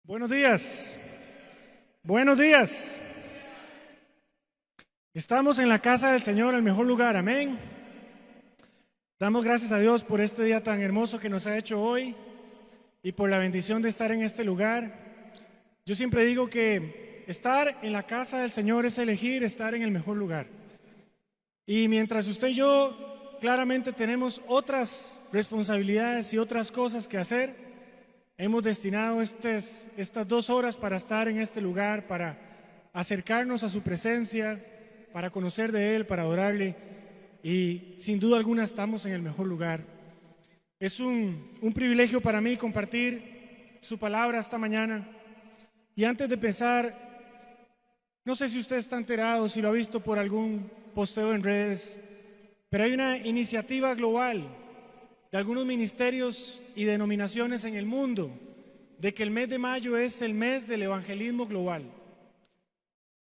Buenos días. Buenos días. Estamos en la casa del Señor, el mejor lugar. Amén. Damos gracias a Dios por este día tan hermoso que nos ha hecho hoy y por la bendición de estar en este lugar. Yo siempre digo que estar en la casa del Señor es elegir estar en el mejor lugar. Y mientras usted y yo claramente tenemos otras responsabilidades y otras cosas que hacer, hemos destinado estas 2 horas para estar en este lugar, para acercarnos a su presencia, para conocer de Él, para adorarle. Y sin duda alguna estamos en el mejor lugar. Es un privilegio para mí compartir su palabra esta mañana. Y antes de empezar, no sé si usted está enterado, si lo ha visto por algún posteo en redes, pero hay una iniciativa global de algunos ministerios y denominaciones en el mundo de que el mes de mayo es el mes del evangelismo global.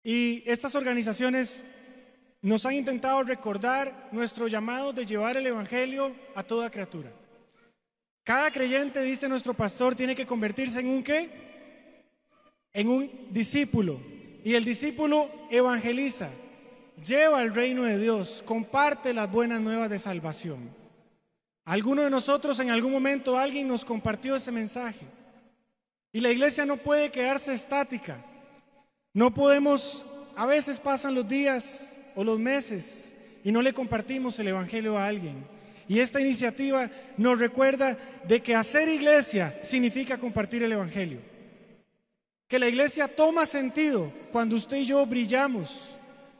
Y estas organizaciones nos han intentado recordar nuestro llamado de llevar el evangelio a toda criatura. Cada creyente, dice nuestro pastor, tiene que convertirse en un ¿qué? En un discípulo. Y el discípulo evangeliza, lleva el reino de Dios, comparte las buenas nuevas de salvación. Algunos de nosotros en algún momento alguien nos compartió ese mensaje. Y la iglesia no puede quedarse estática. No podemos, a veces pasan los días o los meses y no le compartimos el evangelio a alguien. Y esta iniciativa nos recuerda de que hacer iglesia significa compartir el evangelio. Que la iglesia toma sentido cuando usted y yo brillamos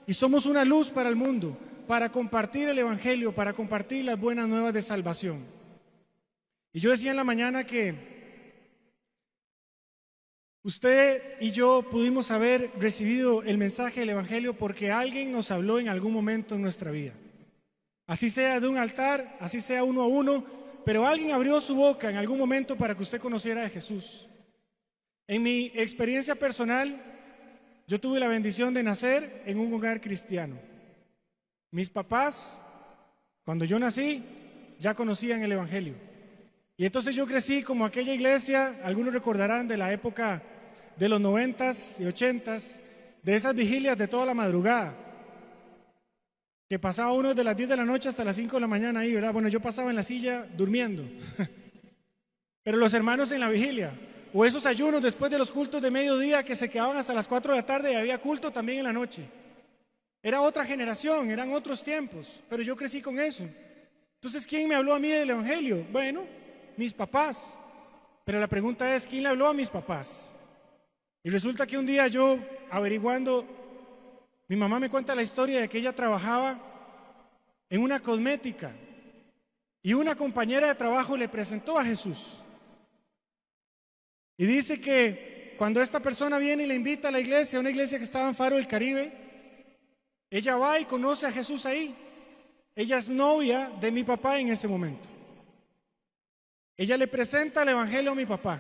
y somos una luz para el mundo, para compartir el evangelio, para compartir las buenas nuevas de salvación. Y yo decía en la mañana que usted y yo pudimos haber recibido el mensaje del evangelio porque alguien nos habló en algún momento en nuestra vida. Así sea de un altar, así sea uno a uno, pero alguien abrió su boca en algún momento para que usted conociera de Jesús. En mi experiencia personal, yo tuve la bendición de nacer en un hogar cristiano. Mis papás, cuando yo nací, ya conocían el evangelio. Y entonces yo crecí como aquella iglesia, algunos recordarán de la época de los 90s y 80s, de esas vigilias de toda la madrugada, que pasaba uno de las 10 de la noche hasta las 5 de la mañana ahí, ¿verdad? Bueno, yo pasaba en la silla durmiendo, pero los hermanos en la vigilia, o esos ayunos después de los cultos de mediodía que se quedaban hasta las 4 de la tarde y había culto también en la noche. Era otra generación, eran otros tiempos, pero yo crecí con eso. Entonces, ¿quién me habló a mí del evangelio? Bueno, mis papás. Pero la pregunta es, ¿quién le habló a mis papás? Y resulta que un día yo, averiguando, mi mamá me cuenta la historia de que ella trabajaba en una cosmética y una compañera de trabajo le presentó a Jesús. Y dice que cuando esta persona viene y le invita a la iglesia, a una iglesia que estaba en Faro del Caribe, ella va y conoce a Jesús ahí. Ella es novia de mi papá en ese momento. Ella le presenta el evangelio a mi papá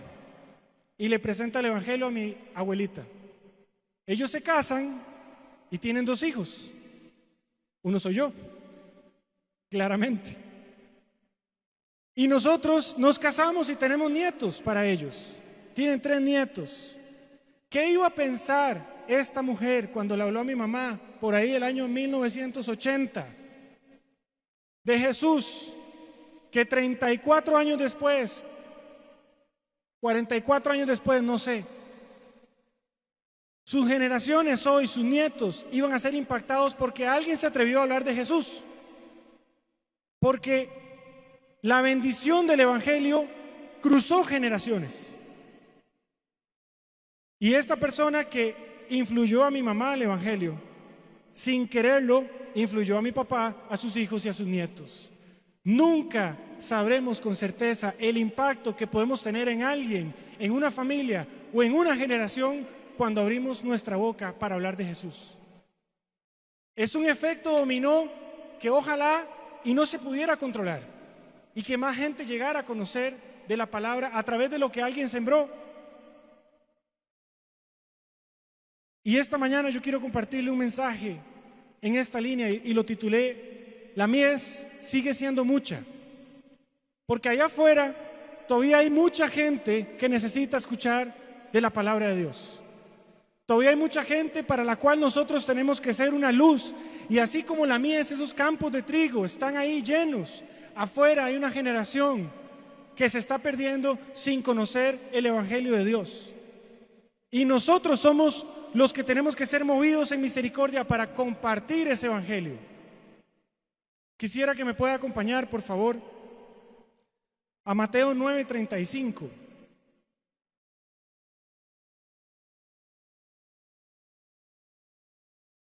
y le presenta el evangelio a mi abuelita. Ellos se casan y tienen 2 hijos. Uno soy yo, claramente. Y nosotros nos casamos y tenemos nietos para ellos. Tienen 3 nietos. ¿Qué iba a pensar esta mujer cuando le habló a mi mamá por ahí el año 1980 de Jesús, que 34 años después, 44 años después, no sé, sus generaciones hoy, sus nietos, iban a ser impactados porque alguien se atrevió a hablar de Jesús? Porque la bendición del evangelio cruzó generaciones. Y esta persona que influyó a mi mamá al evangelio, sin quererlo, influyó a mi papá, a sus hijos y a sus nietos. Nunca sabremos con certeza el impacto que podemos tener en alguien, en una familia o en una generación cuando abrimos nuestra boca para hablar de Jesús. Es un efecto dominó que ojalá y no se pudiera controlar y que más gente llegara a conocer de la palabra a través de lo que alguien sembró. Y esta mañana yo quiero compartirle un mensaje en esta línea y lo titulé La mies sigue siendo mucha. Porque allá afuera todavía hay mucha gente que necesita escuchar de la palabra de Dios. Todavía hay mucha gente para la cual nosotros tenemos que ser una luz. Y así como la mies, esos campos de trigo están ahí llenos, afuera hay una generación que se está perdiendo sin conocer el Evangelio de Dios. Y nosotros somos los que tenemos que ser movidos en misericordia para compartir ese Evangelio. Quisiera que me pueda acompañar, por favor, a Mateo 9:35.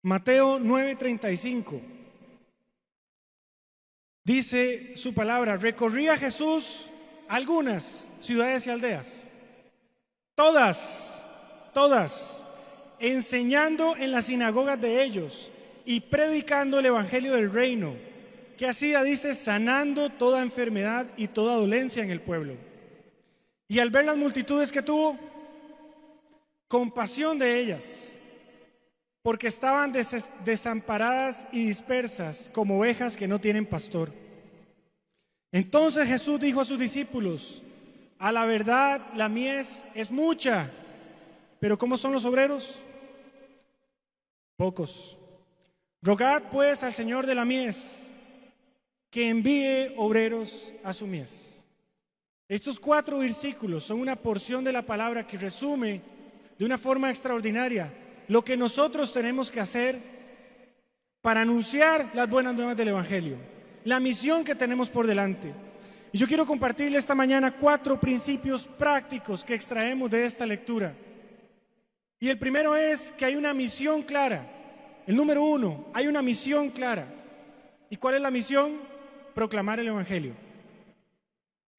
Mateo 9:35. Dice su palabra: recorría Jesús algunas ciudades y aldeas, todas, enseñando en las sinagogas de ellos y predicando el evangelio del reino. ¿Qué hacía? Dice, sanando toda enfermedad y toda dolencia en el pueblo. Y al ver las multitudes que tuvo, compasión de ellas, porque estaban desamparadas y dispersas como ovejas que no tienen pastor. Entonces Jesús dijo a sus discípulos: a la verdad la mies es mucha, pero ¿cómo son los obreros? Pocos. Rogad pues al Señor de la mies que envíe obreros a su mies. Estos 4 versículos son una porción de la palabra que resume de una forma extraordinaria lo que nosotros tenemos que hacer para anunciar las buenas nuevas del Evangelio, la misión que tenemos por delante. Y yo quiero compartirle esta mañana 4 principios prácticos que extraemos de esta lectura. Y el primero es que hay una misión clara. El número 1, hay una misión clara. ¿Y cuál es la misión? Proclamar el Evangelio.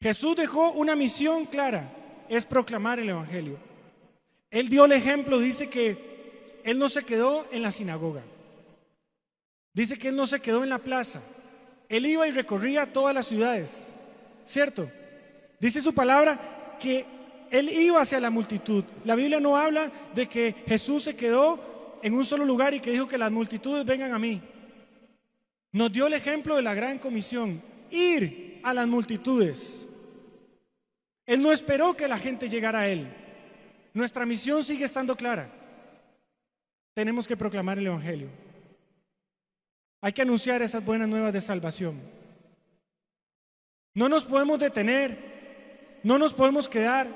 Jesús dejó una misión clara, es proclamar el Evangelio. Él dio el ejemplo, dice que Él no se quedó en la sinagoga. Dice que Él no se quedó en la plaza. Él iba y recorría todas las ciudades, ¿cierto? Dice su palabra que Él iba hacia la multitud. La Biblia no habla de que Jesús se quedó en un solo lugar y que dijo que las multitudes vengan a mí. Nos dio el ejemplo de la gran comisión, ir a las multitudes. Él no esperó que la gente llegara a Él. Nuestra misión sigue estando clara. Tenemos que proclamar el Evangelio. Hay que anunciar esas buenas nuevas de salvación. No nos podemos detener, no nos podemos quedar,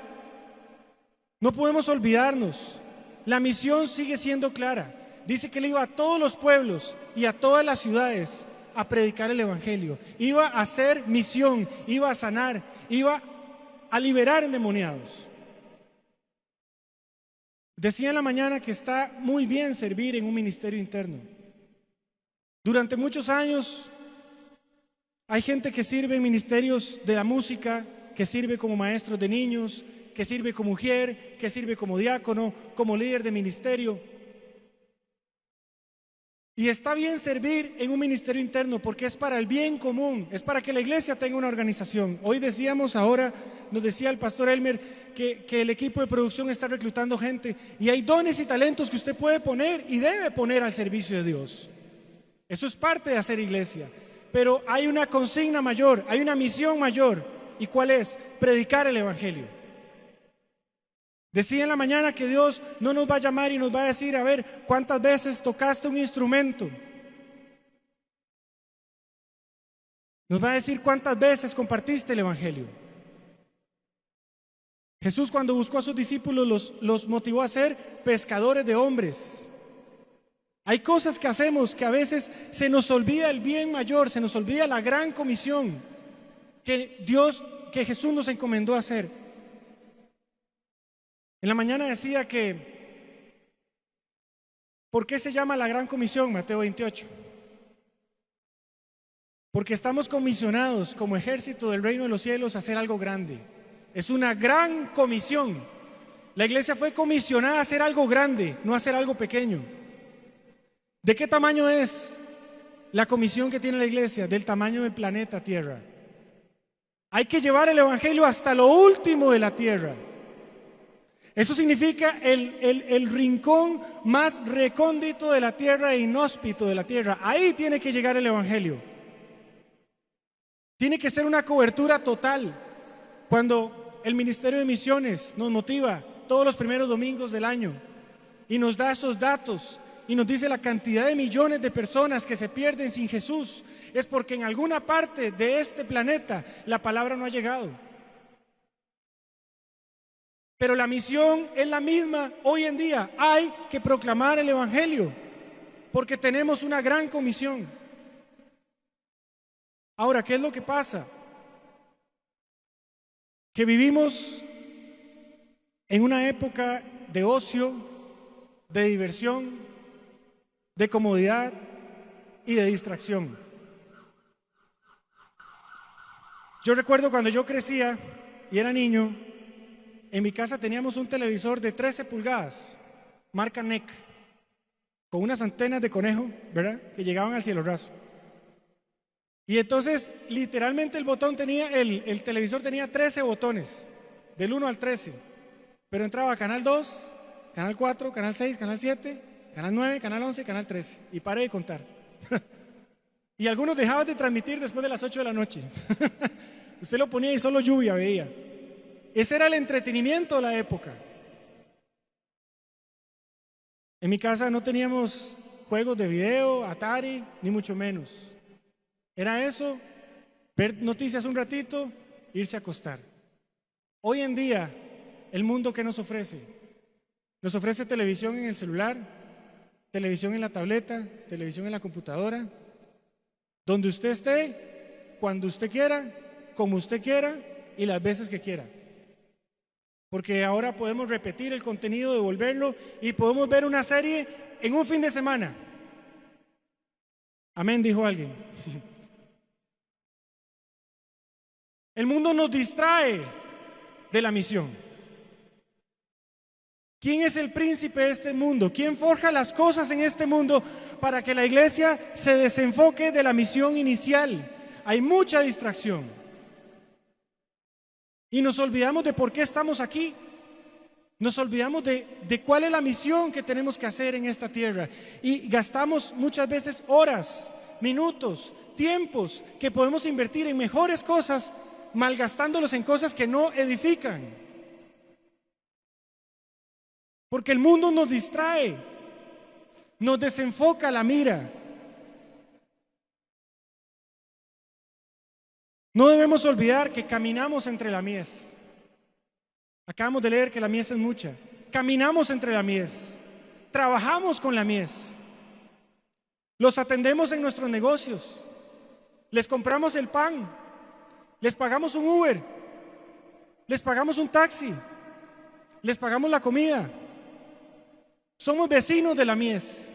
no podemos olvidarnos. La misión sigue siendo clara. Dice que Él iba a todos los pueblos y a todas las ciudades a predicar el Evangelio. Iba a hacer misión, iba a sanar, iba a liberar endemoniados. Decía en la mañana que está muy bien servir en un ministerio interno. Durante muchos años hay gente que sirve en ministerios de la música, que sirve como maestro de niños, que sirve como mujer, que sirve como diácono, como líder de ministerio. Y está bien servir en un ministerio interno porque es para el bien común, es para que la iglesia tenga una organización. Hoy nos decía el pastor Elmer que el equipo de producción está reclutando gente y hay dones y talentos que usted puede poner y debe poner al servicio de Dios. Eso es parte de hacer iglesia. Pero hay una consigna mayor, hay una misión mayor. ¿Y cuál es? Predicar el Evangelio. Decía en la mañana que Dios no nos va a llamar y nos va a decir: a ver, ¿cuántas veces tocaste un instrumento? Nos va a decir cuántas veces compartiste el Evangelio. Jesús, cuando buscó a sus discípulos, los motivó a ser pescadores de hombres. Hay cosas que hacemos que a veces se nos olvida el bien mayor, se nos olvida la gran comisión que Jesús nos encomendó a hacer. En la mañana decía que ¿por qué se llama la gran comisión? Mateo 28. Porque estamos comisionados como ejército del reino de los cielos a hacer algo grande. Es una gran comisión. La iglesia fue comisionada a hacer algo grande, no a hacer algo pequeño. ¿De qué tamaño es la comisión que tiene la iglesia? Del tamaño del planeta Tierra. Hay que llevar el Evangelio hasta lo último de la tierra. Eso significa el rincón más recóndito de la tierra e inhóspito de la tierra. Ahí tiene que llegar el Evangelio. Tiene que ser una cobertura total. Cuando el Ministerio de Misiones nos motiva todos los primeros domingos del año y nos da esos datos y nos dice la cantidad de millones de personas que se pierden sin Jesús, es porque en alguna parte de este planeta la palabra no ha llegado. Pero la misión es la misma hoy en día. Hay que proclamar el Evangelio porque tenemos una gran comisión. Ahora, ¿qué es lo que pasa? Que vivimos en una época de ocio, de diversión, de comodidad y de distracción. Yo recuerdo cuando yo crecía y era niño, en mi casa teníamos un televisor de 13 pulgadas, marca NEC, con unas antenas de conejo, ¿verdad?, que llegaban al cielo raso. Y entonces, literalmente el televisor tenía 13 botones, del 1 al 13. Pero entraba Canal 2, Canal 4, Canal 6, Canal 7, Canal 9, Canal 11, Canal 13. Y paré de contar. Y algunos dejaban de transmitir después de las 8 de la noche. Usted lo ponía y solo lluvia veía. Ese era el entretenimiento de la época. En mi casa no teníamos juegos de video, Atari, ni mucho menos. Era eso, ver noticias un ratito, irse a acostar. Hoy en día, el mundo, ¿qué nos ofrece? Nos ofrece televisión en el celular, televisión en la tableta, televisión en la computadora, donde usted esté, cuando usted quiera, como usted quiera y las veces que quiera. Porque ahora podemos repetir el contenido, devolverlo y podemos ver una serie en un fin de semana. Amén, dijo alguien. El mundo nos distrae de la misión. ¿Quién es el príncipe de este mundo? ¿Quién forja las cosas en este mundo para que la iglesia se desenfoque de la misión inicial? Hay mucha distracción. Y nos olvidamos de por qué estamos aquí. Nos olvidamos de cuál es la misión que tenemos que hacer en esta tierra. Y gastamos muchas veces horas, minutos, tiempos que podemos invertir en mejores cosas, malgastándolos en cosas que no edifican. Porque el mundo nos distrae, nos desenfoca la mira. No debemos olvidar que caminamos entre la mies. Acabamos de leer que la mies es mucha. Caminamos entre la mies, trabajamos con la mies, los atendemos en nuestros negocios, les compramos el pan, les pagamos un Uber, les pagamos un taxi, les pagamos la comida. Somos vecinos de la mies.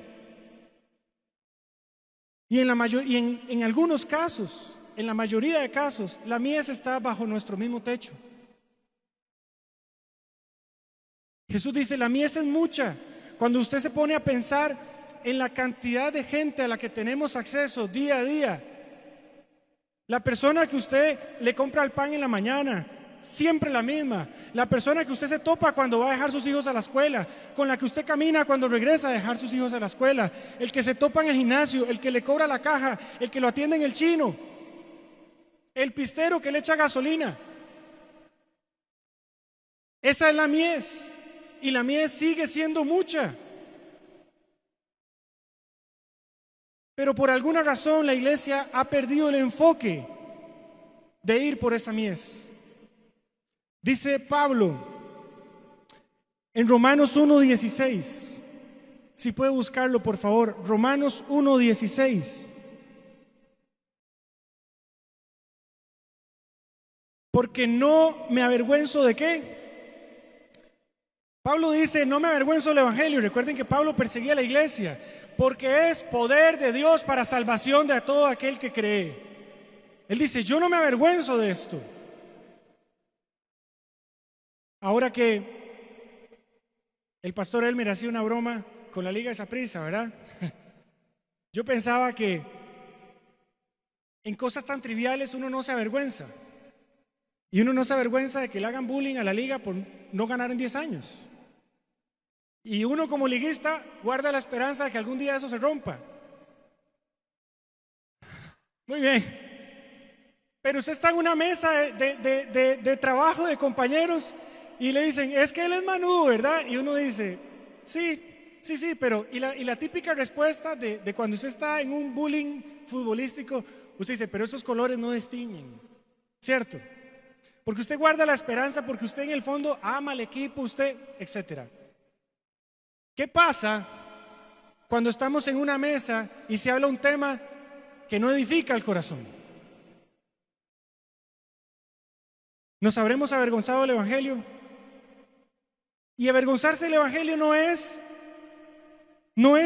Y en algunos casos, en la mayoría de casos, la mies está bajo nuestro mismo techo. Jesús dice, la mies es mucha. Cuando usted se pone a pensar en la cantidad de gente a la que tenemos acceso día a día, la persona que usted le compra el pan en la mañana, siempre la misma. La persona que usted se topa cuando va a dejar sus hijos a la escuela, con la que usted camina cuando regresa a dejar sus hijos a la escuela, el que se topa en el gimnasio, el que le cobra la caja, el que lo atiende en el chino, el pistero que le echa gasolina. Esa es la mies. Y la mies sigue siendo mucha. Pero por alguna razón la iglesia ha perdido el enfoque de ir por esa mies. Dice Pablo en Romanos 1:16, si puede buscarlo por favor, Romanos 1:16. Porque no me avergüenzo de ¿qué? Pablo dice, no me avergüenzo del evangelio. Recuerden que Pablo perseguía a la iglesia, porque es poder de Dios para salvación de todo aquel que cree. Él dice, yo no me avergüenzo de esto. Ahora que el pastor Elmer hacía una broma con la Liga de Saprissa, ¿verdad? Yo pensaba que en cosas tan triviales uno no se avergüenza. Y uno no se avergüenza de que le hagan bullying a la liga por no ganar en 10 años. Y uno como liguista guarda la esperanza de que algún día eso se rompa. Muy bien. Pero usted está en una mesa de trabajo de compañeros y le dicen, es que él es manudo, ¿verdad? Y uno dice, sí, pero y la típica respuesta de cuando usted está en un bullying futbolístico, usted dice, pero esos colores no distinguen, ¿cierto? Porque usted guarda la esperanza, porque usted en el fondo ama al equipo, usted, etcétera. ¿Qué pasa cuando estamos en una mesa y se habla un tema que no edifica el corazón? ¿Nos habremos avergonzado del Evangelio? Y avergonzarse del Evangelio no es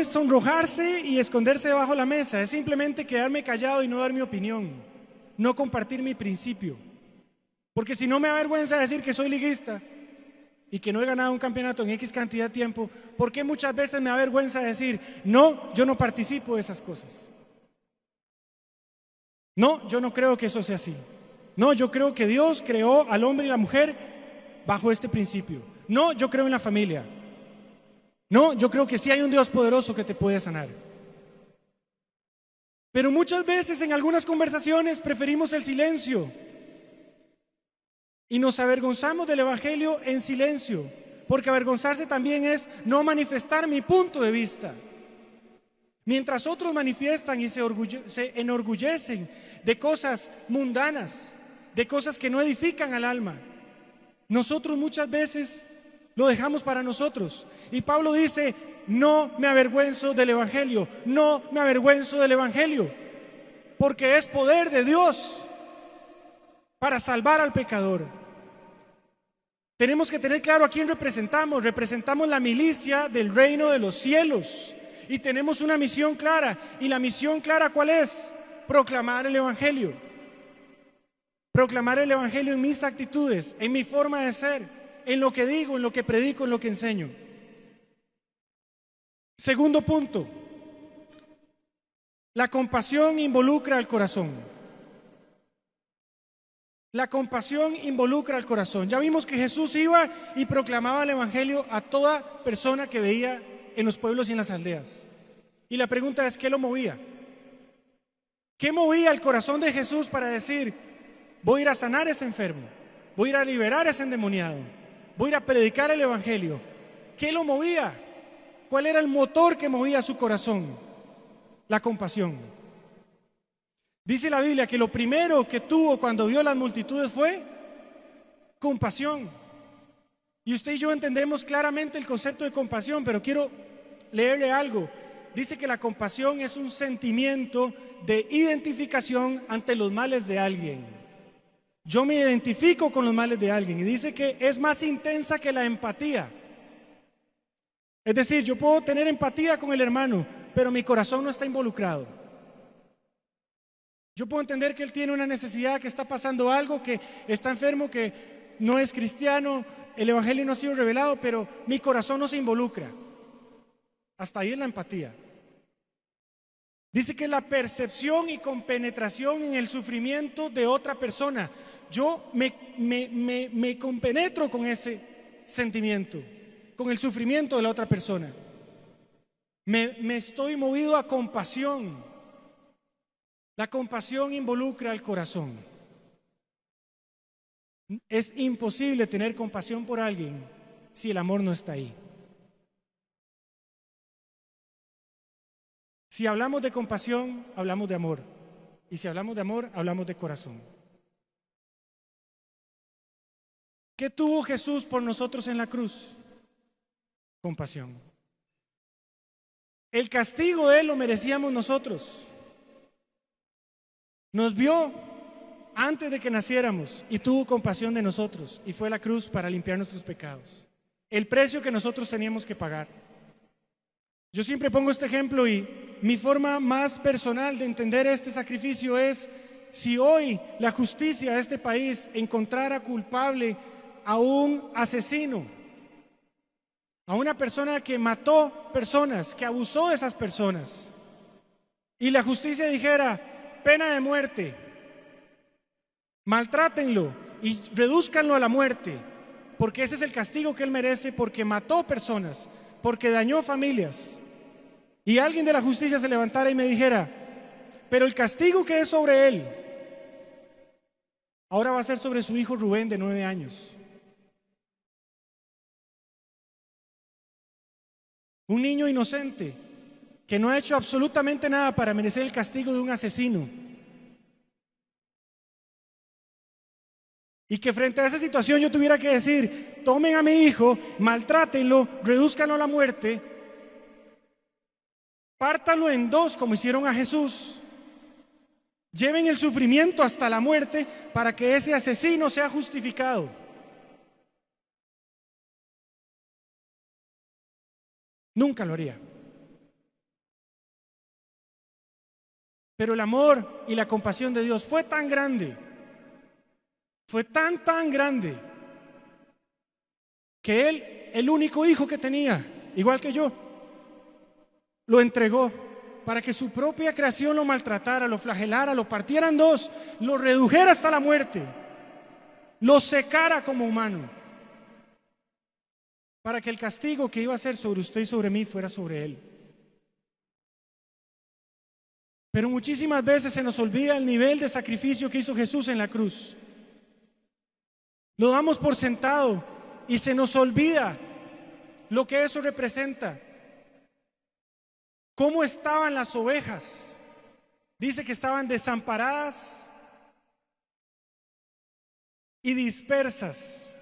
sonrojarse y esconderse debajo de la mesa, es simplemente quedarme callado y no dar mi opinión, no compartir mi principio. Porque si no me avergüenza decir que soy liguista y que no he ganado un campeonato en X cantidad de tiempo, ¿por qué muchas veces me avergüenza decir, no, yo no participo de esas cosas? No, yo no creo que eso sea así. No, yo creo que Dios creó al hombre y la mujer bajo este principio. No, yo creo en la familia. No, yo creo que sí hay un Dios poderoso que te puede sanar. Pero muchas veces en algunas conversaciones preferimos el silencio y nos avergonzamos del Evangelio en silencio, porque avergonzarse también es no manifestar mi punto de vista. Mientras otros manifiestan y se enorgullecen de cosas mundanas, de cosas que no edifican al alma, nosotros muchas veces lo dejamos para nosotros. Y Pablo dice, no me avergüenzo del Evangelio, no me avergüenzo del Evangelio, porque es poder de Dios para salvar al pecador. Tenemos que tener claro a quién representamos. Representamos la milicia del reino de los cielos y tenemos una misión clara. ¿Y la misión clara cuál es? Proclamar el Evangelio. Proclamar el Evangelio en mis actitudes, en mi forma de ser, en lo que digo, en lo que predico, en lo que enseño. Segundo punto, la compasión involucra al corazón. La compasión involucra al corazón. Ya vimos que Jesús iba y proclamaba el Evangelio a toda persona que veía en los pueblos y en las aldeas. Y la pregunta es, ¿qué lo movía? ¿Qué movía el corazón de Jesús para decir, voy a ir a sanar a ese enfermo, voy a ir a liberar a ese endemoniado, voy a ir a predicar el Evangelio? ¿Qué lo movía? ¿Cuál era el motor que movía su corazón? La compasión. Dice la Biblia que lo primero que tuvo cuando vio las multitudes fue compasión. Y usted y yo entendemos claramente el concepto de compasión, pero quiero leerle algo. Dice que la compasión es un sentimiento de identificación ante los males de alguien. Yo me identifico con los males de alguien, y dice que es más intensa que la empatía. Es decir, yo puedo tener empatía con el hermano, pero mi corazón no está involucrado. Yo puedo entender que él tiene una necesidad, que está pasando algo, que está enfermo, que no es cristiano, el Evangelio no ha sido revelado, pero mi corazón no se involucra. Hasta ahí es la empatía. Dice que es la percepción y compenetración en el sufrimiento de otra persona. Yo me compenetro con ese sentimiento, con el sufrimiento de la otra persona. Me estoy movido a compasión. La compasión involucra al corazón. Es imposible tener compasión por alguien si el amor no está ahí. Si hablamos de compasión, hablamos de amor. Y si hablamos de amor, hablamos de corazón. ¿Qué tuvo Jesús por nosotros en la cruz? Compasión. El castigo de Él lo merecíamos nosotros. Nos vio antes de que naciéramos y tuvo compasión de nosotros y fue a la cruz para limpiar nuestros pecados. El precio que nosotros teníamos que pagar. Yo siempre pongo este ejemplo y mi forma más personal de entender este sacrificio es: si hoy la justicia de este país encontrara culpable a un asesino, a una persona que mató personas, que abusó de esas personas, y la justicia dijera pena de muerte, maltrátenlo y redúzcanlo a la muerte, porque ese es el castigo que él merece, porque mató personas, porque dañó familias, y alguien de la justicia se levantara y me dijera, pero el castigo que es sobre él ahora va a ser sobre su hijo Rubén de 9 años, Un niño inocente que no ha hecho absolutamente nada para merecer el castigo de un asesino. Y que frente a esa situación yo tuviera que decir: tomen a mi hijo, maltrátenlo, redúzcanlo a la muerte, pártanlo en dos como hicieron a Jesús, lleven el sufrimiento hasta la muerte para que ese asesino sea justificado. Nunca lo haría. Pero el amor y la compasión de Dios fue tan grande, fue tan grande, que Él, el único hijo que tenía, igual que yo, lo entregó para que su propia creación lo maltratara, lo flagelara, lo partiera en dos, lo redujera hasta la muerte, lo secara como humano, para que el castigo que iba a ser sobre usted y sobre mí fuera sobre Él. Pero muchísimas veces se nos olvida el nivel de sacrificio que hizo Jesús en la cruz. Lo damos por sentado y se nos olvida lo que eso representa. ¿Cómo estaban las ovejas? Dice que estaban desamparadas y dispersas.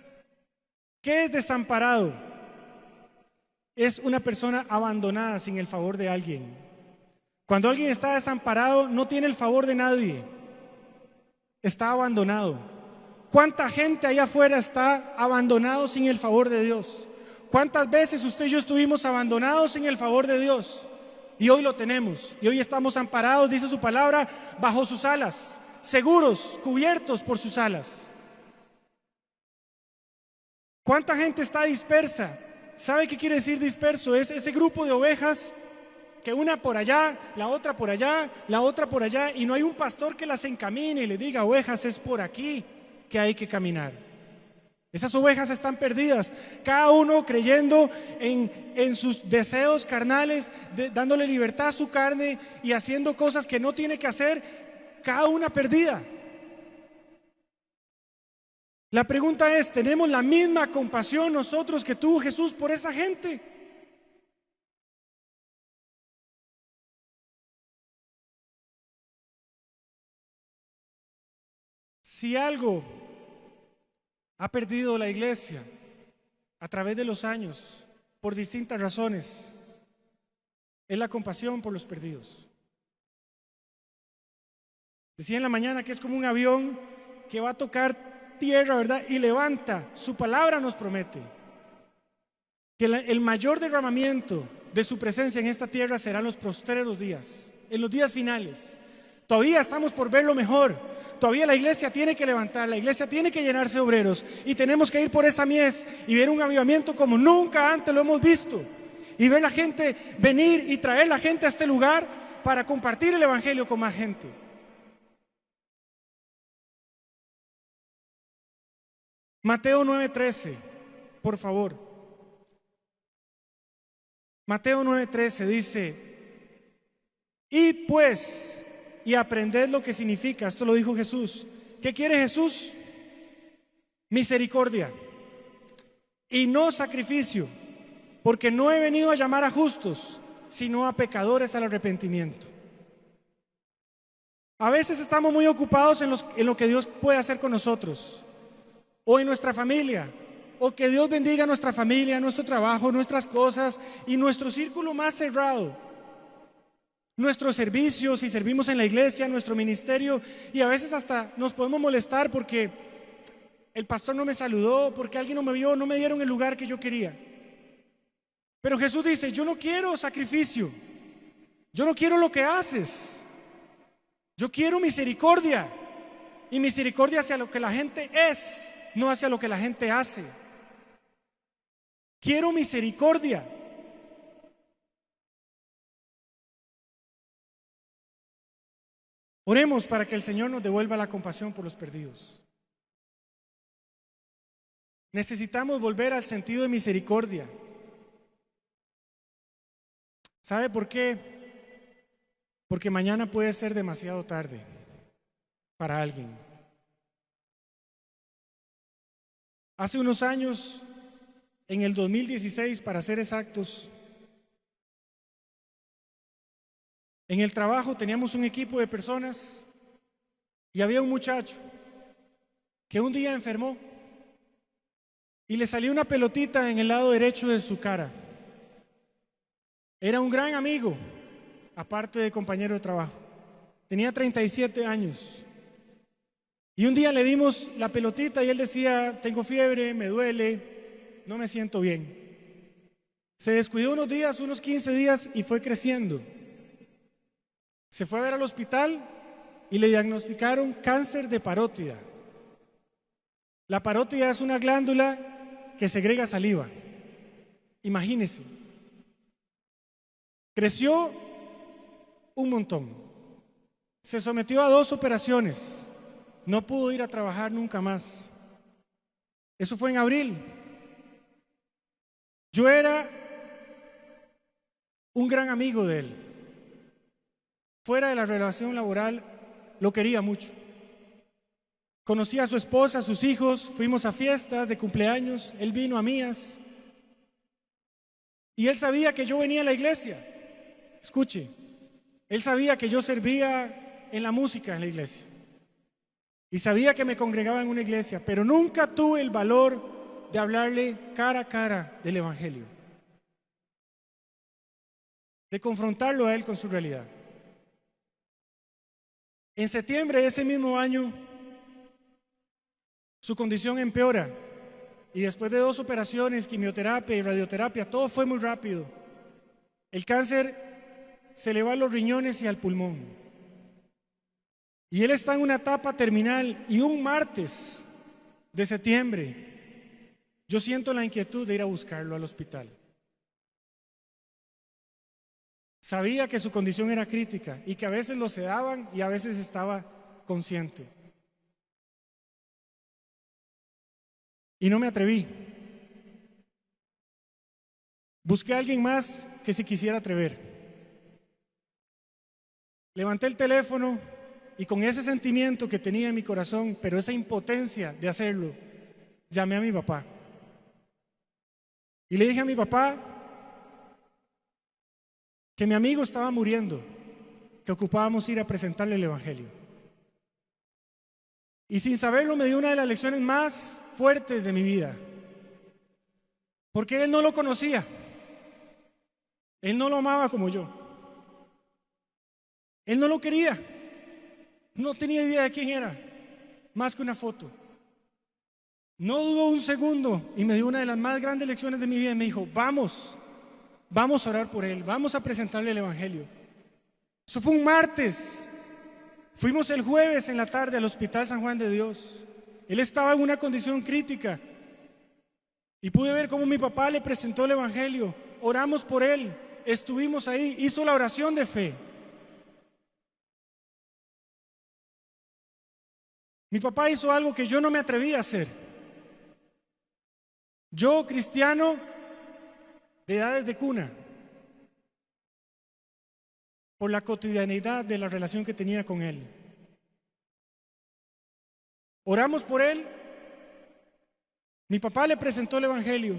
¿Qué es desamparado? Es una persona abandonada sin el favor de alguien. Cuando alguien está desamparado, no tiene el favor de nadie, está abandonado. ¿Cuánta gente allá afuera está abandonado sin el favor de Dios? ¿Cuántas veces usted y yo estuvimos abandonados sin el favor de Dios? Y hoy lo tenemos, y hoy estamos amparados, dice su palabra, bajo sus alas, seguros, cubiertos por sus alas. ¿Cuánta gente está dispersa? ¿Sabe qué quiere decir disperso? Es ese grupo de ovejas que una por allá, la otra por allá, la otra por allá, y no hay un pastor que las encamine y le diga: ovejas, es por aquí que hay que caminar. Esas ovejas están perdidas, cada uno creyendo en sus deseos carnales, dándole libertad a su carne y haciendo cosas que no tiene que hacer, cada una perdida. La pregunta es: ¿tenemos la misma compasión nosotros que tuvo Jesús por esa gente? Si algo ha perdido la iglesia a través de los años, por distintas razones, es la compasión por los perdidos. Decía en la mañana que es como un avión que va a tocar tierra, ¿verdad? Y levanta. Su palabra nos promete que el mayor derramamiento de su presencia en esta tierra será en los postreros días, en los días finales. Todavía estamos por ver lo mejor. Todavía la iglesia tiene que levantar, la iglesia tiene que llenarse de obreros, y tenemos que ir por esa mies y ver un avivamiento como nunca antes lo hemos visto, y ver la gente venir y traer la gente a este lugar para compartir el evangelio con más gente. Mateo 9:13, por favor. Mateo 9:13 dice: id pues y aprended lo que significa. Esto lo dijo Jesús. ¿Qué quiere Jesús? Misericordia y no sacrificio, porque no he venido a llamar a justos, sino a pecadores al arrepentimiento. A veces estamos muy ocupados en lo que Dios puede hacer con nosotros, o en nuestra familia, o que Dios bendiga a nuestra familia, nuestro trabajo, nuestras cosas y nuestro círculo más cerrado. Nuestros servicios, si servimos en la iglesia, nuestro ministerio, y a veces hasta nos podemos molestar porque el pastor no me saludó, porque alguien no me vio, no me dieron el lugar que yo quería. Pero Jesús dice: yo no quiero sacrificio, yo no quiero lo que haces, yo quiero misericordia, y misericordia hacia lo que la gente es, no hacia lo que la gente hace. Quiero misericordia. Oremos para que el Señor nos devuelva la compasión por los perdidos. Necesitamos volver al sentido de misericordia. ¿Sabe por qué? Porque mañana puede ser demasiado tarde para alguien. Hace unos años, en el 2016, para ser exactos, En el trabajo teníamos un equipo de personas y había un muchacho que un día enfermó y le salió una pelotita en el lado derecho de su cara. Era un gran amigo, aparte de compañero de trabajo. Tenía 37 años. Y un día le dimos la pelotita y él decía: tengo fiebre, me duele, no me siento bien. Se descuidó unos días, unos 15 días, y fue creciendo. Se fue a ver al hospital y le diagnosticaron cáncer de parótida. La parótida es una glándula que segrega saliva. Imagínense. Creció un montón. Se sometió a 2 operaciones. No pudo ir a trabajar nunca más. Eso fue en abril. Yo era un gran amigo de él. Fuera de la relación laboral, lo quería mucho. Conocí a su esposa, a sus hijos, fuimos a fiestas de cumpleaños, él vino a mías. Y él sabía que yo venía a la iglesia. Escuche, él sabía que yo servía en la música en la iglesia. Y sabía que me congregaba en una iglesia, pero nunca tuve el valor de hablarle cara a cara del Evangelio, de confrontarlo a él con su realidad. En septiembre de ese mismo año, su condición empeora y después de 2 operaciones, quimioterapia y radioterapia, todo fue muy rápido. El cáncer se le va a los riñones y al pulmón. Y él está en una etapa terminal y un martes de septiembre yo siento la inquietud de ir a buscarlo al hospital. Sabía que su condición era crítica y que a veces lo sedaban y a veces estaba consciente. Y no me atreví. Busqué a alguien más que se quisiera atrever. Levanté el teléfono y con ese sentimiento que tenía en mi corazón, pero esa impotencia de hacerlo, llamé a mi papá. Y le dije a mi papá que mi amigo estaba muriendo, que ocupábamos ir a presentarle el Evangelio. Y sin saberlo me dio una de las lecciones más fuertes de mi vida, porque él no lo conocía, él no lo amaba como yo, él no lo quería, no tenía idea de quién era, más que una foto. No dudó un segundo y me dio una de las más grandes lecciones de mi vida y me dijo: vamos a orar por él, vamos a presentarle el Evangelio. Eso fue un martes. Fuimos el jueves en la tarde al Hospital San Juan de Dios. Él estaba en una condición crítica y pude ver cómo mi papá le presentó el Evangelio. Oramos por él, estuvimos ahí, hizo la oración de fe. Mi papá hizo algo que yo no me atreví a hacer. Yo, cristiano de edades de cuna, por la cotidianidad de la relación que tenía con él. Oramos por él. Mi papá le presentó el Evangelio.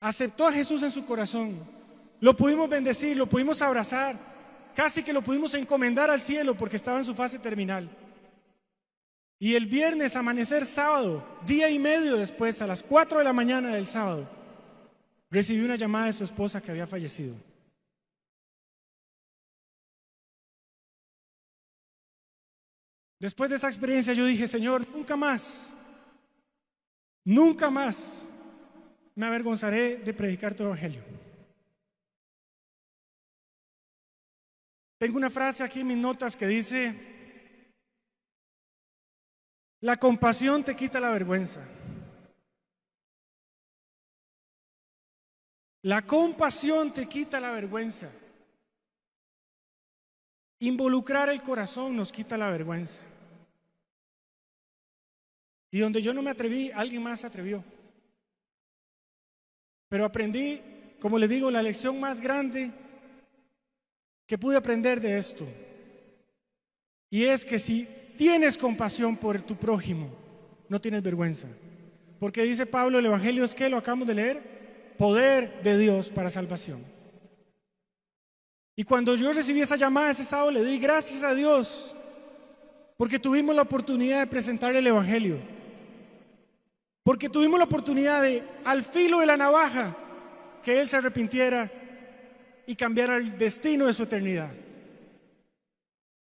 Aceptó a Jesús en su corazón. Lo pudimos bendecir, lo pudimos abrazar. Casi que lo pudimos encomendar al cielo porque estaba en su fase terminal. Y el viernes, amanecer sábado, día y medio después, a las 4 de la mañana del sábado, recibí una llamada de su esposa que había fallecido. Después de esa experiencia yo dije: Señor, nunca más me avergonzaré de predicar tu Evangelio. Tengo una frase aquí en mis notas que dice: la compasión te quita la vergüenza. La compasión te quita la vergüenza. Involucrar el corazón nos quita la vergüenza. Y donde yo no me atreví, alguien más se atrevió. Pero aprendí, como les digo, la lección más grande que pude aprender de esto. Y es que si tienes compasión por tu prójimo, no tienes vergüenza. Porque dice Pablo, el Evangelio es que lo acabamos de leer, poder de Dios para salvación. Y cuando yo recibí esa llamada ese sábado, le di gracias a Dios porque tuvimos la oportunidad de presentar el Evangelio. Porque tuvimos la oportunidad de, al filo de la navaja, que él se arrepintiera y cambiara el destino de su eternidad.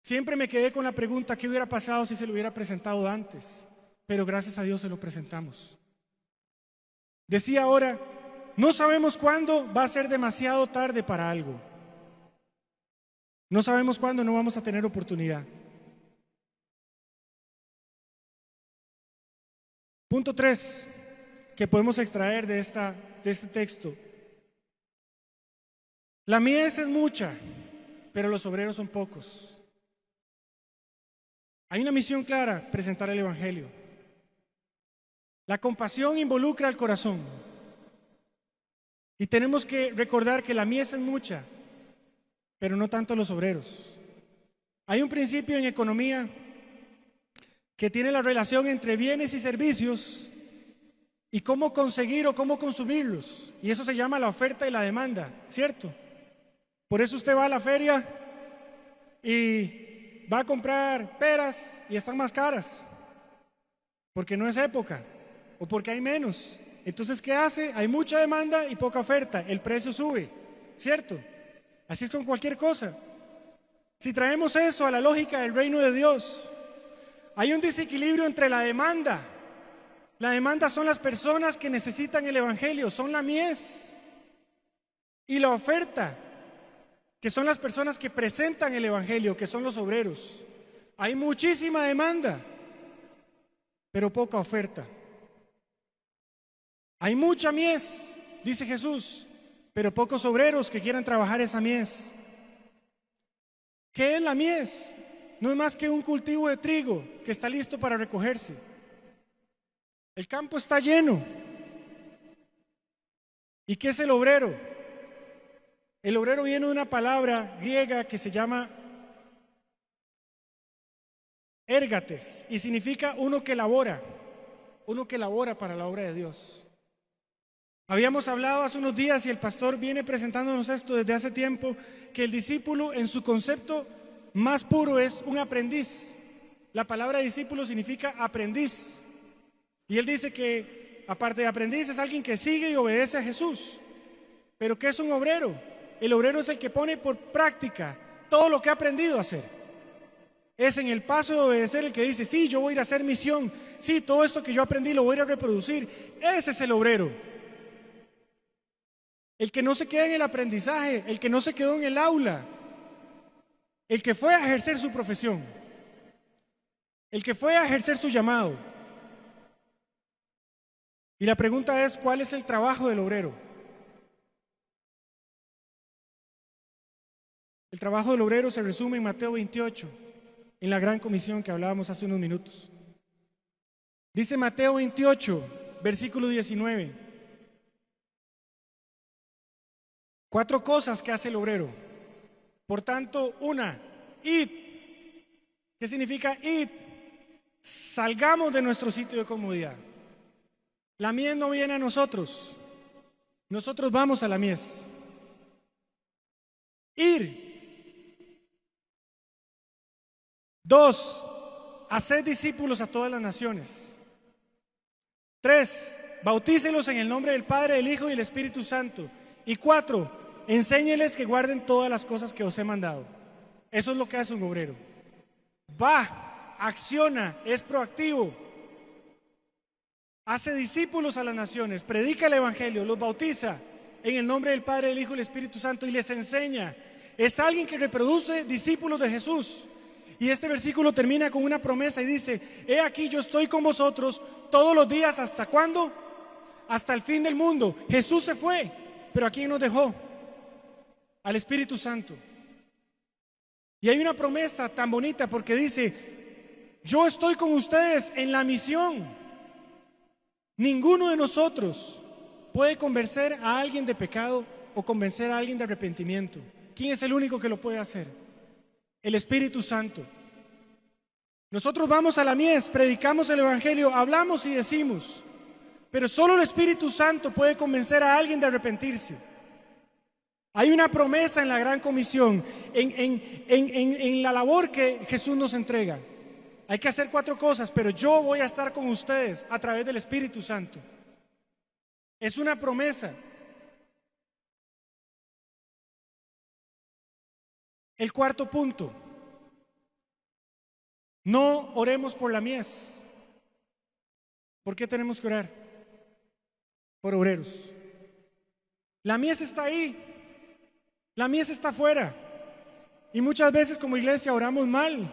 Siempre me quedé con la pregunta: ¿qué hubiera pasado si se lo hubiera presentado antes? Pero gracias a Dios se lo presentamos. Decía ahora, no sabemos cuándo va a ser demasiado tarde para algo. No sabemos cuándo no vamos a tener oportunidad. Punto 3 que podemos extraer de este texto. La mies es mucha, pero los obreros son pocos. Hay una misión clara: presentar el Evangelio. La compasión involucra al corazón. Y tenemos que recordar que la mies es mucha, pero no tanto los obreros. Hay un principio en economía que tiene la relación entre bienes y servicios y cómo conseguir o cómo consumirlos. Y eso se llama la oferta y la demanda, ¿cierto? Por eso usted va a la feria y va a comprar peras y están más caras, porque no es época o porque hay menos. Entonces, ¿qué hace? Hay mucha demanda y poca oferta, el precio sube, ¿cierto? Así es con cualquier cosa. Si traemos eso a la lógica del reino de Dios, hay un desequilibrio entre la demanda. La demanda son las personas que necesitan el Evangelio, son la mies. Y la oferta, que son las personas que presentan el Evangelio, que son los obreros. Hay muchísima demanda, pero poca oferta. Hay mucha mies, dice Jesús, pero pocos obreros que quieran trabajar esa mies. ¿Qué es la mies? No es más que un cultivo de trigo que está listo para recogerse. El campo está lleno. ¿Y qué es el obrero? El obrero viene de una palabra griega que se llama érgates y significa uno que labora para la obra de Dios. Habíamos hablado hace unos días y el pastor viene presentándonos esto desde hace tiempo, que el discípulo en su concepto más puro es un aprendiz. La palabra discípulo significa aprendiz. Y él dice que aparte de aprendiz es alguien que sigue y obedece a Jesús. Pero ¿qué es un obrero? El obrero es el que pone por práctica todo lo que ha aprendido a hacer. Es en el paso de obedecer el que dice: sí, yo voy a ir a hacer misión. Sí, todo esto que yo aprendí lo voy a ir a reproducir. Ese es el obrero. El que no se queda en el aprendizaje, el que no se quedó en el aula, el que fue a ejercer su profesión, el que fue a ejercer su llamado. Y la pregunta es: ¿cuál es el trabajo del obrero? El trabajo del obrero se resume en Mateo 28, en la gran comisión que hablábamos hace unos minutos. Dice Mateo 28, versículo 19. 4 cosas que hace el obrero. Por tanto, una, id. ¿Qué significa id? Salgamos de nuestro sitio de comodidad. La mies no viene a nosotros. Nosotros vamos a la mies. Ir. 2, haced discípulos a todas las naciones. 3, bautícelos en el nombre del Padre, del Hijo y del Espíritu Santo. Y 4, enséñeles que guarden todas las cosas que os he mandado. Eso es lo que hace un obrero. Va, acciona, es proactivo. Hace discípulos a las naciones, predica el Evangelio, los bautiza en el nombre del Padre, del Hijo y del Espíritu Santo y les enseña. Es alguien que reproduce discípulos de Jesús. Y este versículo termina con una promesa y dice: he aquí, yo estoy con vosotros todos los días. ¿Hasta cuándo? Hasta el fin del mundo. Jesús se fue, pero ¿a quién nos dejó? Al Espíritu Santo. Y hay una promesa tan bonita porque dice: yo estoy con ustedes en la misión. Ninguno de nosotros puede convencer a alguien de pecado o convencer a alguien de arrepentimiento. ¿Quién es el único que lo puede hacer? El Espíritu Santo. Nosotros vamos a la mies, predicamos el Evangelio, hablamos y decimos, pero solo el Espíritu Santo puede convencer a alguien de arrepentirse. Hay una promesa en la gran comisión, en la labor que Jesús nos entrega. Hay que hacer 4 cosas, pero yo voy a estar con ustedes a través del Espíritu Santo. Es una promesa. El 4 punto: no oremos por la mies. ¿Por qué tenemos que orar? Por obreros. La mies está ahí, la mies está afuera. Y muchas veces como iglesia oramos mal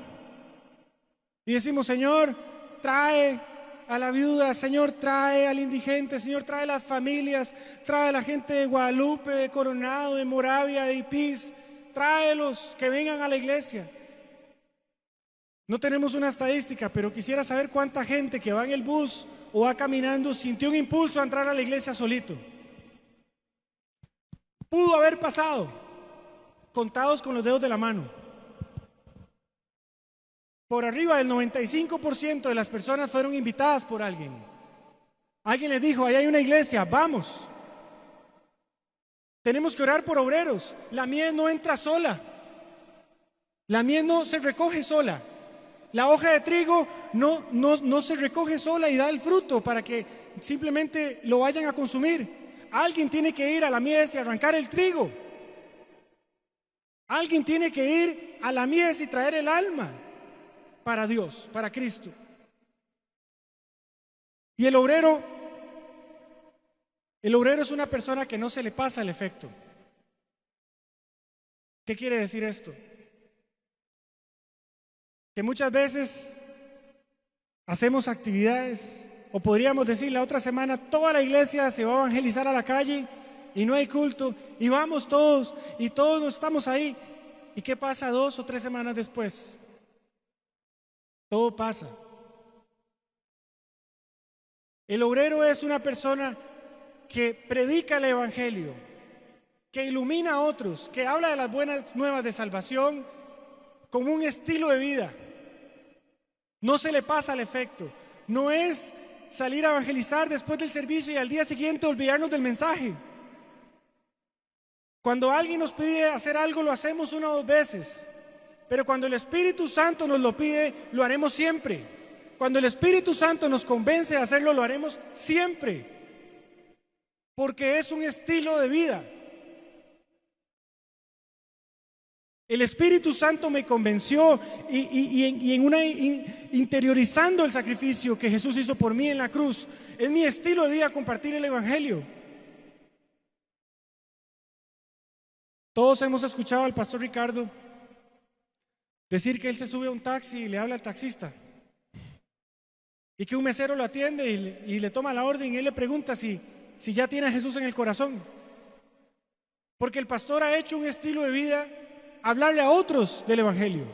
y decimos: Señor, trae a la viuda, Señor, trae al indigente, Señor, trae a las familias, trae a la gente de Guadalupe, de Coronado, de Moravia, de Ipís, tráelos, que vengan a la iglesia. No tenemos una estadística, pero quisiera saber cuánta gente que va en el bus o va caminando sintió un impulso a entrar a la iglesia solito. Pudo haber pasado, contados con los dedos de la mano. Por arriba del 95% de las personas fueron invitadas por alguien. Alguien les dijo: ahí hay una iglesia, vamos. Tenemos que orar por obreros. La mies no entra sola. La mies no se recoge sola. La hoja de trigo no se recoge sola y da el fruto para que simplemente lo vayan a consumir. Alguien tiene que ir a la mies y arrancar el trigo. Alguien tiene que ir a la mies y traer el alma para Dios, para Cristo. Y el obrero es una persona que no se le pasa el efecto. ¿Qué quiere decir esto? Que muchas veces hacemos actividades, o podríamos decir la otra semana toda la iglesia se va a evangelizar a la calle y no hay culto, y vamos todos y todos no estamos ahí. ¿Y qué pasa 2 o 3 semanas después? Todo pasa. El obrero es una persona que predica el evangelio, que ilumina a otros, que habla de las buenas nuevas de salvación como un estilo de vida. No se le pasa el efecto. No es salir a evangelizar después del servicio y al día siguiente olvidarnos del mensaje. Cuando alguien nos pide hacer algo, lo hacemos 1 o 2 veces. Pero cuando el Espíritu Santo nos lo pide, lo haremos siempre. Cuando el Espíritu Santo nos convence de hacerlo, lo haremos siempre. Porque es un estilo de vida. El Espíritu Santo me convenció interiorizando el sacrificio que Jesús hizo por mí en la cruz. Es mi estilo de vida compartir el evangelio. Todos hemos escuchado al pastor Ricardo decir que él se sube a un taxi y le habla al taxista, y que un mesero lo atiende y le toma la orden, y él le pregunta si ya tiene a Jesús en el corazón. Porque el pastor ha hecho un estilo de vida hablarle a otros del evangelio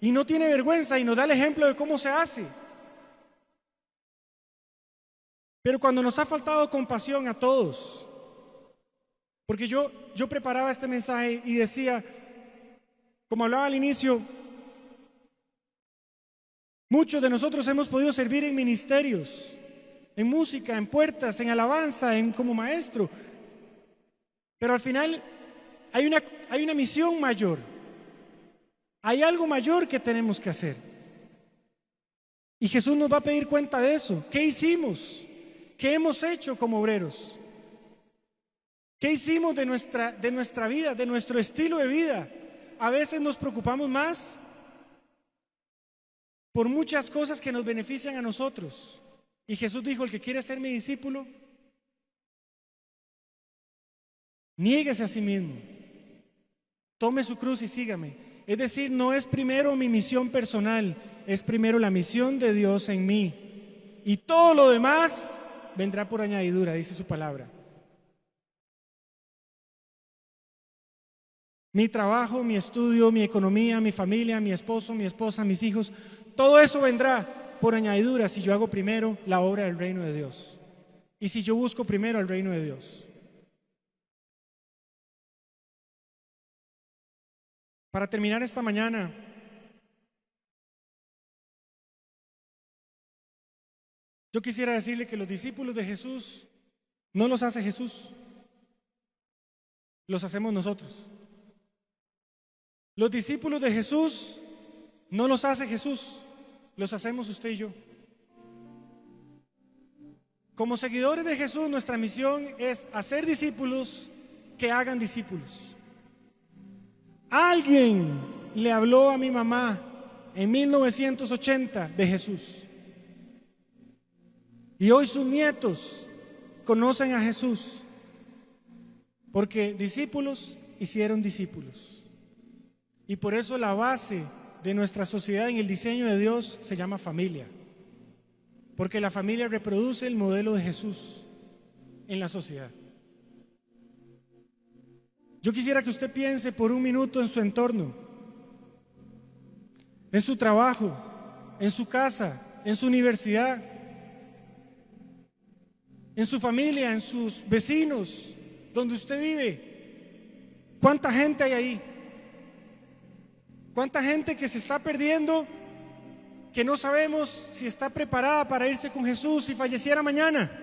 y no tiene vergüenza y nos da el ejemplo de cómo se hace. Pero cuando nos ha faltado compasión a todos, porque yo preparaba este mensaje y decía, como hablaba al inicio, muchos de nosotros hemos podido servir en ministerios, en música, en puertas, en alabanza, como maestro, pero al final hay una misión mayor, hay algo mayor que tenemos que hacer. Y Jesús nos va a pedir cuenta de eso. ¿Qué hicimos? ¿Qué hemos hecho como obreros? ¿Qué hicimos de nuestra vida, de nuestro estilo de vida? A veces nos preocupamos más por muchas cosas que nos benefician a nosotros. Y Jesús dijo: el que quiere ser mi discípulo, niéguese a sí mismo, tome su cruz y sígame. Es decir, no es primero mi misión personal, es primero la misión de Dios en mí. Y todo lo demás vendrá por añadidura, dice su palabra. Mi trabajo, mi estudio, mi economía, mi familia, mi esposo, mi esposa, mis hijos, todo eso vendrá por añadidura si yo hago primero la obra del reino de Dios y si yo busco primero el reino de Dios. Para terminar esta mañana, yo quisiera decirle que los discípulos de Jesús no los hace Jesús. los hacemos nosotros. Los discípulos de Jesús no los hace Jesús, los hacemos usted y yo. Como seguidores de Jesús, nuestra misión es hacer discípulos que hagan discípulos. Alguien le habló a mi mamá en 1980 de Jesús. Y hoy sus nietos conocen a Jesús porque discípulos hicieron discípulos. Y por eso la base de nuestra sociedad en el diseño de Dios se llama familia. Porque la familia reproduce el modelo de Jesús en la sociedad. Yo quisiera que usted piense por un minuto en su entorno, en su trabajo, en su casa, en su universidad, en su familia, en sus vecinos, donde usted vive. ¿Cuánta gente hay ahí? ¿Cuánta gente que se está perdiendo, que no sabemos si está preparada para irse con Jesús si falleciera mañana?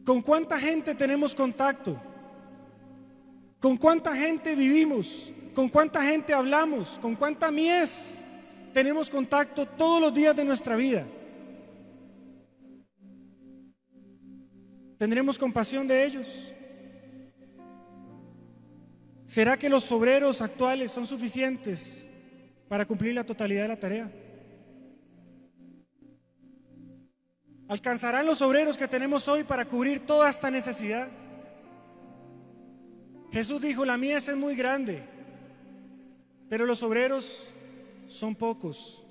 ¿Con cuánta gente tenemos contacto? ¿Con cuánta gente vivimos? ¿Con cuánta gente hablamos? ¿Con cuánta mies tenemos contacto todos los días de nuestra vida? ¿Tendremos compasión de ellos? ¿Será que los obreros actuales son suficientes para cumplir la totalidad de la tarea? ¿Alcanzarán los obreros que tenemos hoy para cubrir toda esta necesidad? Jesús dijo: la mies es muy grande, pero los obreros son pocos.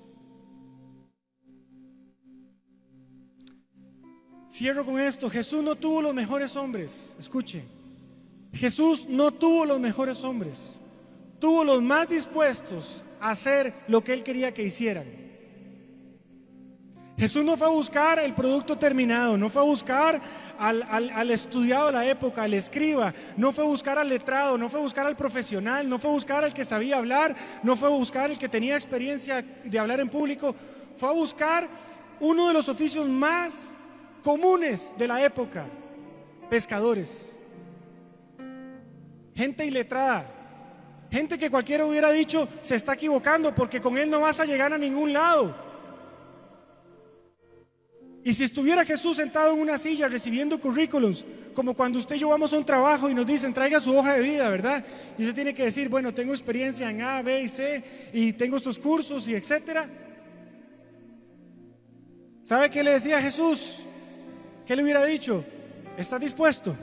Cierro con esto. Jesús no tuvo los mejores hombres. Escuche, Jesús no tuvo los mejores hombres, tuvo los más dispuestos a hacer lo que Él quería que hicieran. Jesús no fue a buscar el producto terminado, no fue a buscar al estudiado de la época, al escriba, no fue a buscar al letrado, no fue a buscar al profesional, no fue a buscar al que sabía hablar, no fue a buscar el que tenía experiencia de hablar en público, fue a buscar uno de los oficios más comunes de la época: pescadores, gente iletrada, gente que cualquiera hubiera dicho: se está equivocando porque con él no vas a llegar a ningún lado. Y si estuviera Jesús sentado en una silla recibiendo currículums, como cuando usted y yo vamos a un trabajo y nos dicen: traiga su hoja de vida, ¿verdad? Y usted tiene que decir: bueno, tengo experiencia en A, B y C, y tengo estos cursos y etcétera. ¿Sabe qué le decía Jesús? ¿Qué le hubiera dicho? ¿Estás dispuesto?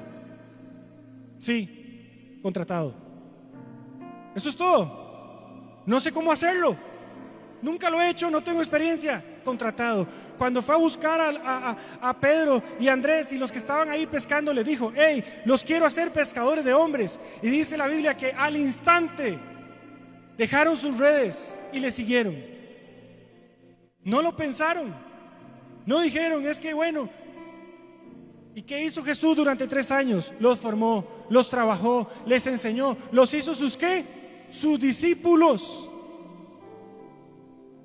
Sí, contratado. Eso es todo. No sé cómo hacerlo, nunca lo he hecho, no tengo experiencia. Contratado. Cuando fue a buscar a Pedro y Andrés y los que estaban ahí pescando, les dijo: hey, los quiero hacer pescadores de hombres. Y dice la Biblia que al instante dejaron sus redes y le siguieron. No lo pensaron, no dijeron: es que bueno. ¿Y qué hizo Jesús durante 3 años? Los formó, los trabajó, les enseñó, los hizo sus ¿qué? Sus discípulos.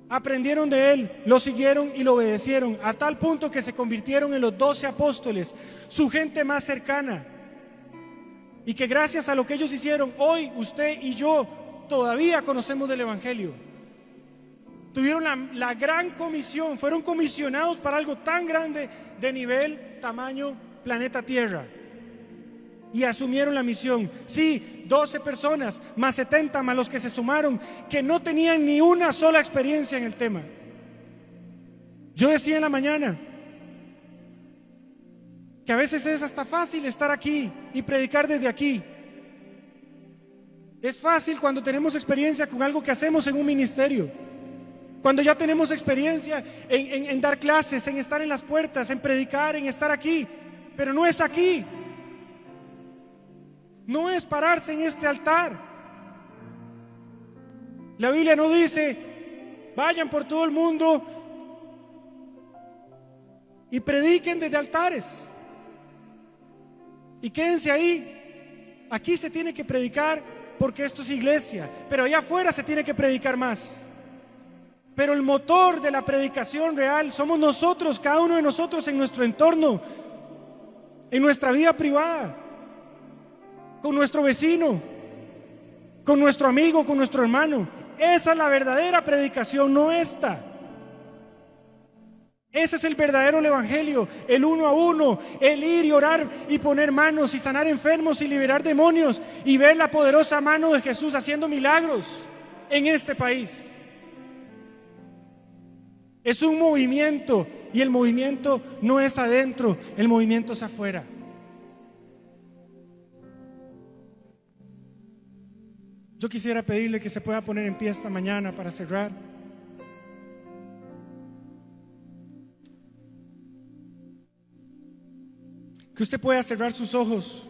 Aprendieron de Él, lo siguieron y lo obedecieron, a tal punto que se convirtieron en los 12 apóstoles, su gente más cercana. Y que gracias a lo que ellos hicieron, hoy usted y yo todavía conocemos del Evangelio. Tuvieron la gran comisión, fueron comisionados para algo tan grande, de nivel, tamaño, planeta Tierra. Y asumieron la misión. Sí, 12 personas, más 70, más los que se sumaron, que no tenían ni una sola experiencia en el tema. Yo decía en la mañana que a veces es hasta fácil estar aquí y predicar desde aquí. Es fácil cuando tenemos experiencia con algo que hacemos en un ministerio, cuando ya tenemos experiencia en dar clases, en estar en las puertas, en predicar, en estar aquí. Pero no es aquí. No es pararse en este altar. La Biblia no dice: vayan por todo el mundo y prediquen desde altares y quédense ahí. Aquí se tiene que predicar porque esto es iglesia, pero allá afuera se tiene que predicar más. Pero el motor de la predicación real somos nosotros, cada uno de nosotros en nuestro entorno, en nuestra vida privada. con nuestro vecino, con nuestro amigo, con nuestro hermano. Esa es la verdadera predicación, no esta. Ese es el verdadero evangelio, el uno a uno, el ir y orar y poner manos y sanar enfermos y liberar demonios y ver la poderosa mano de Jesús haciendo milagros en este país. Es un movimiento, y el movimiento no es adentro, el movimiento es afuera. Yo quisiera pedirle que se pueda poner en pie esta mañana para cerrar. Que usted pueda cerrar sus ojos.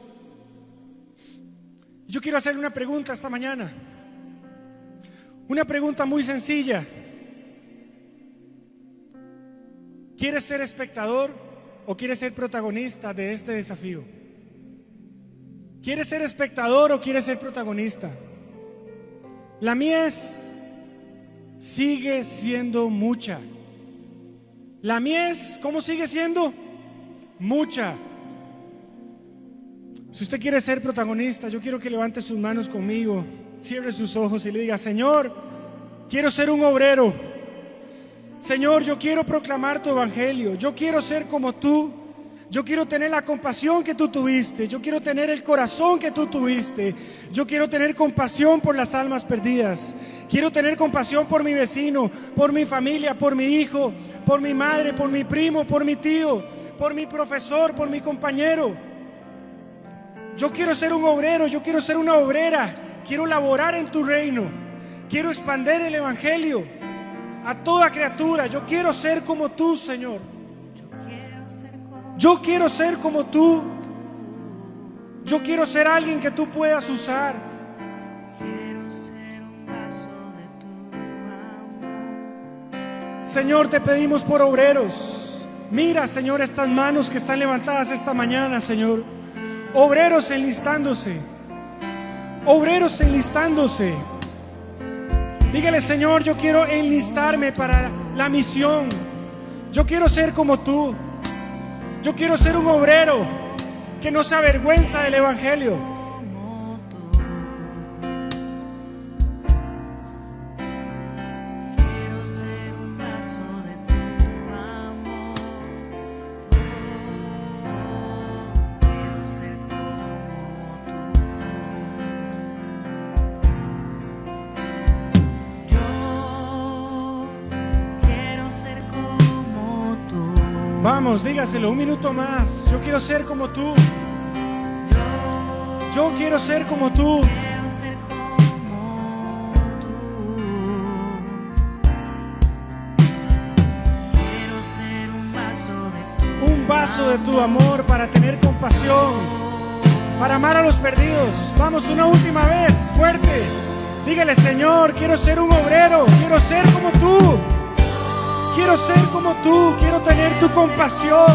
Yo quiero hacerle una pregunta esta mañana. Una pregunta muy sencilla. ¿Quieres ser espectador o quieres ser protagonista de este desafío? ¿Quieres ser espectador o quieres ser protagonista? La mies sigue siendo mucha. La mies, ¿cómo sigue siendo? Mucha. Si usted quiere ser protagonista, yo quiero que levante sus manos conmigo, cierre sus ojos y le diga: Señor, quiero ser un obrero. Señor, yo quiero proclamar tu evangelio. Yo quiero ser como tú. Yo quiero tener la compasión que tú tuviste. Yo quiero tener el corazón que tú tuviste. Yo quiero tener compasión por las almas perdidas. Quiero tener compasión por mi vecino, por mi familia, por mi hijo, por mi madre, por mi primo, por mi tío, por mi profesor, por mi compañero. Yo quiero ser un obrero, yo quiero ser una obrera. Quiero laborar en tu reino. Quiero expandir el evangelio a toda criatura. Yo quiero ser como tú, Señor. Yo quiero ser como tú. Yo quiero ser alguien que tú puedas usar. Quiero ser un vaso de tu amor. Señor, te pedimos por obreros. Mira, Señor, estas manos que están levantadas esta mañana, Señor. Obreros enlistándose. Obreros enlistándose. Dígale: Señor, yo quiero enlistarme para la misión. Yo quiero ser como tú. Yo quiero ser un obrero que no se avergüenza del evangelio. Quiero ser un vaso de tu amor. Quiero ser como tú. Yo quiero ser como tú. Vamos, dígaselo un minuto más. Yo quiero ser como tú. Yo quiero ser como tú. Quiero ser como tú. Quiero ser Un vaso de tu amor para tener compasión, para amar a los perdidos. Vamos, una última vez, fuerte. Dígale: Señor, quiero ser un obrero. Quiero ser como tú. Quiero ser como tú. Quiero tener tu compasión.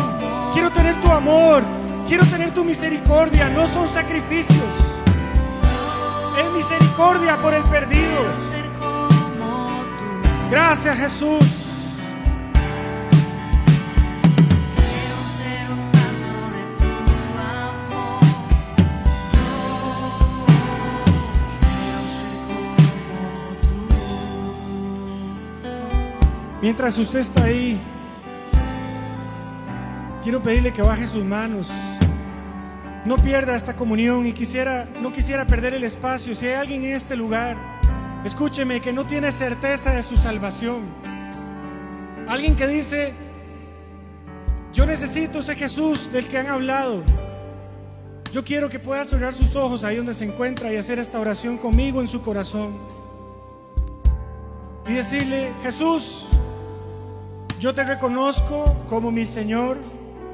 Quiero tener tu amor. Quiero tener tu misericordia. No son sacrificios, es misericordia por el perdido. ser como tú. Gracias, Jesús. Quiero ser un vaso de tu amor. Quiero ser como tú. Mientras usted está ahí, quiero pedirle que baje sus manos. No pierda esta comunión y no quisiera perder el espacio. Si hay alguien en este lugar, escúcheme, que no tiene certeza de su salvación, alguien que dice: yo necesito ese Jesús del que han hablado. Yo quiero que pueda cerrar sus ojos ahí donde se encuentra y hacer esta oración conmigo en su corazón y decirle: Jesús, yo te reconozco como mi Señor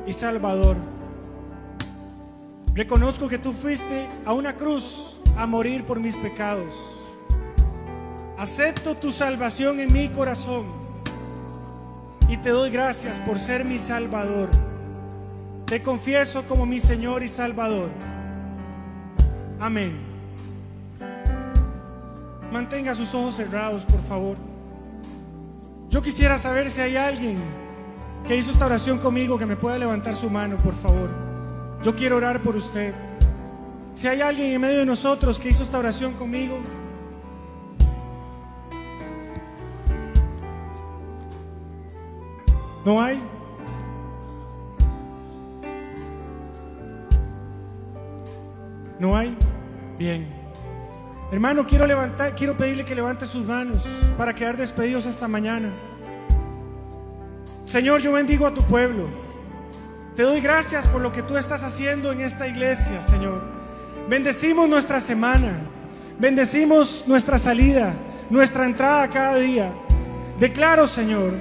y Salvador. Reconozco que tú fuiste a una cruz a morir por mis pecados. Acepto tu salvación en mi corazón y te doy gracias por ser mi Salvador. Te confieso como mi Señor y Salvador. Amén. Mantenga sus ojos cerrados, por favor. Yo quisiera saber si hay alguien que hizo esta oración conmigo, que me pueda levantar su mano, por favor. Yo quiero orar por usted. Si hay alguien en medio de nosotros que hizo esta oración conmigo, ¿no hay? ¿No hay? Bien. Hermano, quiero pedirle que levante sus manos para quedar despedidos esta mañana. Señor, yo bendigo a tu pueblo. Te doy gracias por lo que tú estás haciendo en esta iglesia, Señor. Bendecimos nuestra semana, bendecimos nuestra salida, nuestra entrada cada día. Declaro, Señor,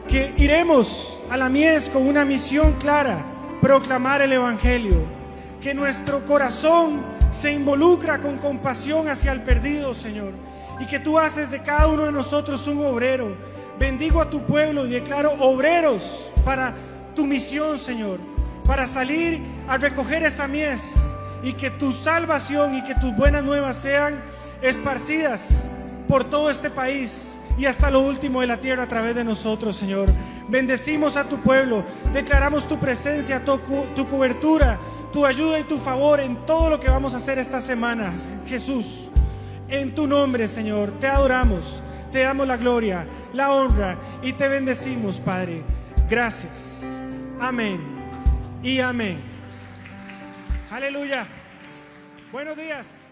que iremos a la mies con una misión clara: proclamar el evangelio. Que nuestro corazón se involucra con compasión hacia el perdido, Señor, y que tú haces de cada uno de nosotros un obrero. Bendigo a tu pueblo y declaro obreros para tu misión, Señor, para salir a recoger esa mies, y que tu salvación y que tus buenas nuevas sean esparcidas por todo este país y hasta lo último de la tierra a través de nosotros, Señor. Bendecimos a tu pueblo, declaramos tu presencia, tu cobertura, tu ayuda y tu favor en todo lo que vamos a hacer esta semana, Jesús. En tu nombre, Señor, te adoramos, te damos la gloria, la honra y te bendecimos, Padre. Gracias. Amén y amén. Aleluya. Buenos días.